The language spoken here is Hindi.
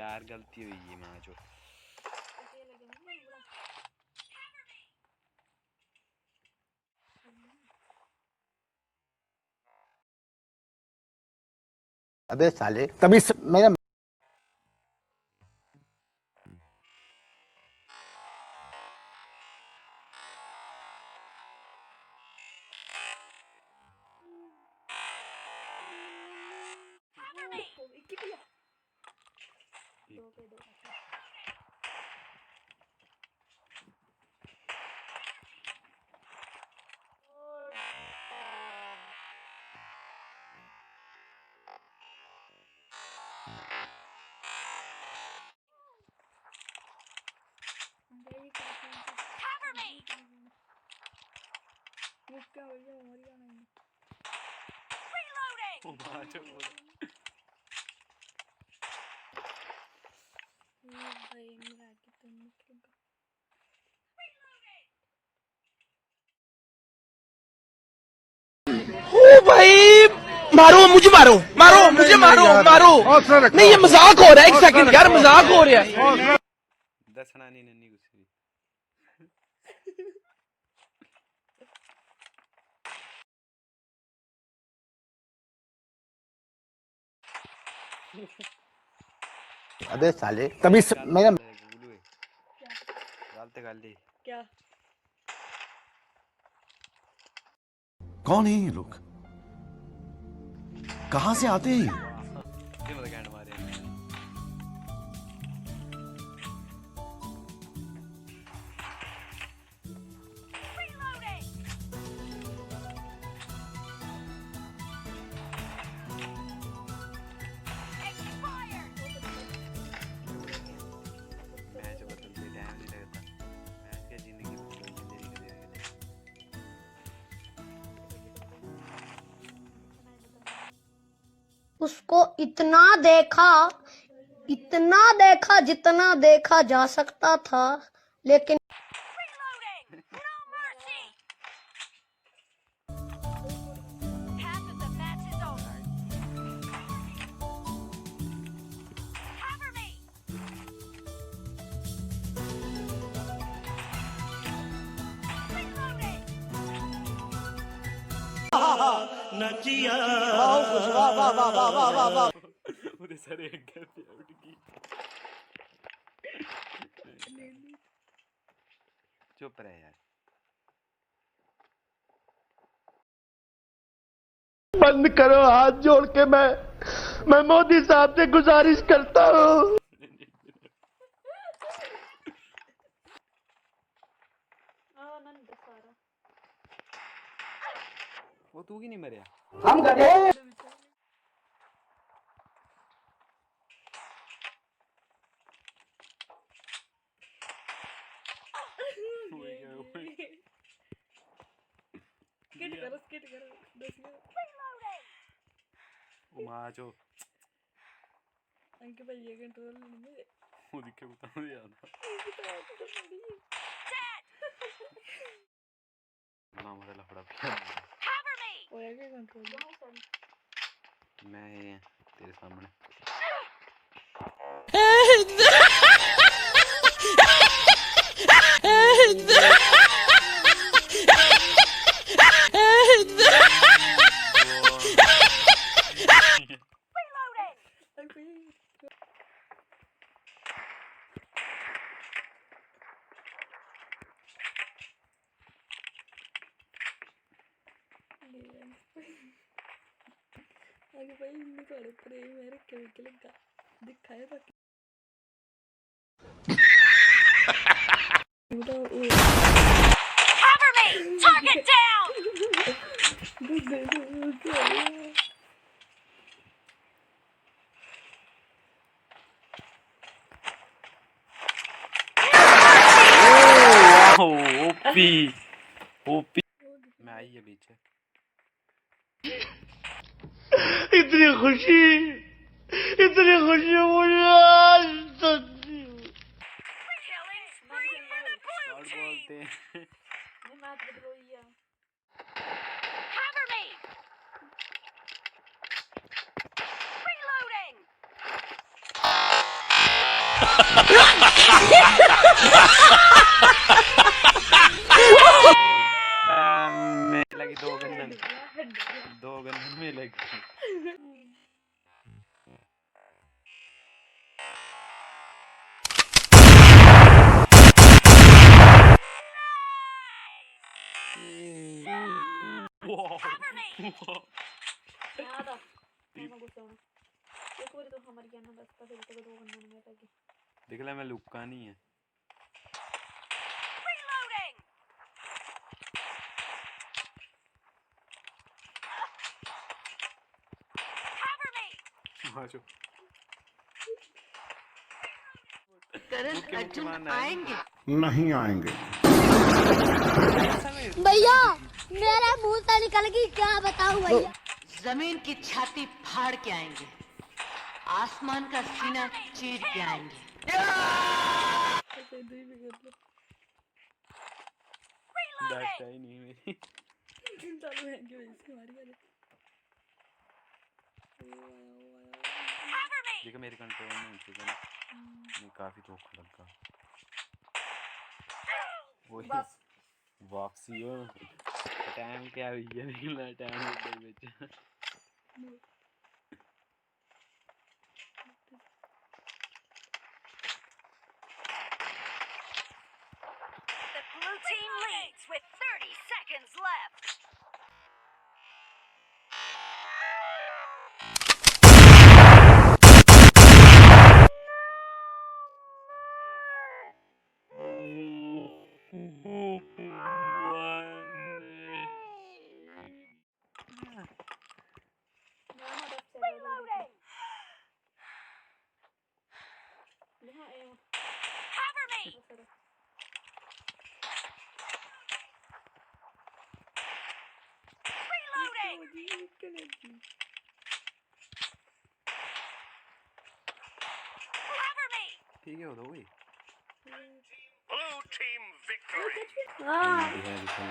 यार गलती हुई है मां जो अबे साले तभी मेरा ओ भाई मारो मुझे मारो मारो मुझे मारो मारो नहीं ये मजाक हो रहा है एक सेकंड यार मजाक हो रहा है दसना नहीं नन्नी गुस्से अबे साले तभी मेरा गलत गल है क्या कौन है ये लोग कहां से आते हैं ये मतलब कैंड मारे मैच बदलते टाइम नहीं लगता मैच क्या जिंदगी जिंदगी के दे उसको इतना देखा जितना देखा जा सकता था, लेकिन ਉਹਦੇ ਸਾਰੇ ਅੱਗੇ ਉੱਡ ਗਈ चुप रहे यार बंद करो हाथ जोड़ के मैं मोदी साहब से गुजारिश करता हूँ वो तू की नहीं मरिया हम गधे स्किट करो वो मां जो अंकित भाई ये कंट्रोल नहीं है वो दिखे बता दे यार ना मेरा लफड़ा पिया ओए के कंट्रोल मैं ये तेरे सामने आगे भाई इनने थोड़े प्रेम है रखे हुए के लगा दिखाए बाकी Cover me! Target down! OP OP मैं आई है बीच इतनी खुशी मुझे आज तक Killing spree for the blue team! बोलते हैं Cover me! Reloading! मेरे लगी 2 गन 2 गन में लगी याद आ मामा गुस्सा होना एक बार तो हमारी ज्ञान में बसता फिर तो 2 घंटे में लगी देख ले मैं लुक्का नहीं है Reloading. Cover me. मारो करण अर्जुन आएंगे नहीं आएंगे भैया मेरे मुंह से निकल गई क्या बताऊं भैया जमीन की छाती फाड़ के आएंगे आसमान का सीना चीर के आएंगे ऐसे दो ही भी कर दाश्त आई नहीं मेरी लो चालू है कि इसकी मारी वाले Cover me. देखो मेरे कंट्रोल में नहीं थी मैं काफी धोखा लगा वही बस वापसी हो टाइम क्या हुई है निकलना टाइम हो गई बच्चा The blue team leads with 30 seconds left. Reloading. यहाँ ए Cover me. Reloading. Cover me. ठीक है हो तो वही Blue team victory. हाँ दिखा